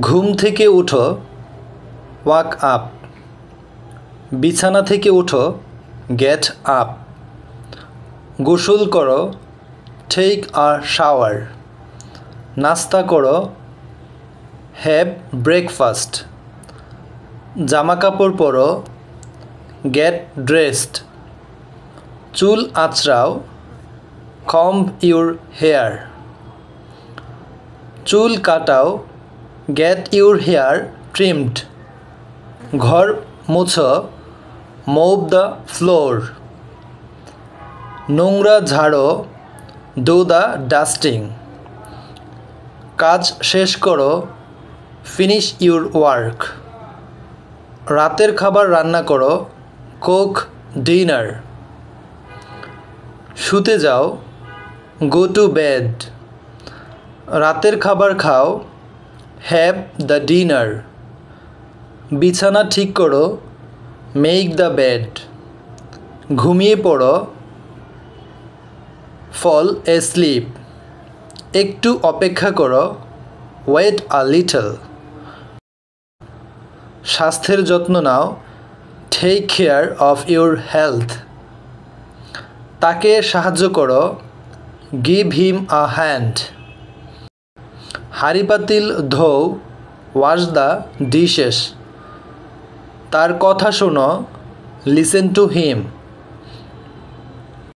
ঘুম থেকে উঠো, ওয়াক আপ। বিছানা থেকে উঠো, গেট আপ। গোসল করো, টেক আ শাওয়ার। নাস্তা করো, হ্যাভ ব্রেকফাস্ট। জামাকাপড় পরো, গেট ড্রেসড। চুল আঁচড়াও, কম্ব ইউর হেয়ার। চুল কাটাও, গেট ইউর হেয়ার ট্রিমড। ঘর মুছো, মপ দ্য ফ্লোর। নোংরা ঝাড়ো, ডু দ্য ডাস্টিং। কাজ শেষ করো, ফিনিশ ইউর ওয়ার্ক। রাতের খাবার রান্না করো, কুক ডিনার। শুতে যাও, গো টু বেড। রাতের খাবার খাও, হ্যাভ দ্য ডিনার। বিছানা ঠিক করো, মেক দ্য বেড। ঘুমিয়ে পড়ো, ফল এস্লিপ। একটু অপেক্ষা করো, ওয়েট আ লিটল। স্বাস্থ্যের যত্ন নাও, take care of your health. তাকে সাহায্য করো, গিভ হিম আ হ্যান্ড। হাঁড়ি পাতিল ধোও, ওয়াশ দ্য ডিশেস। তার কথা শোনো, লিসেন টু হিম।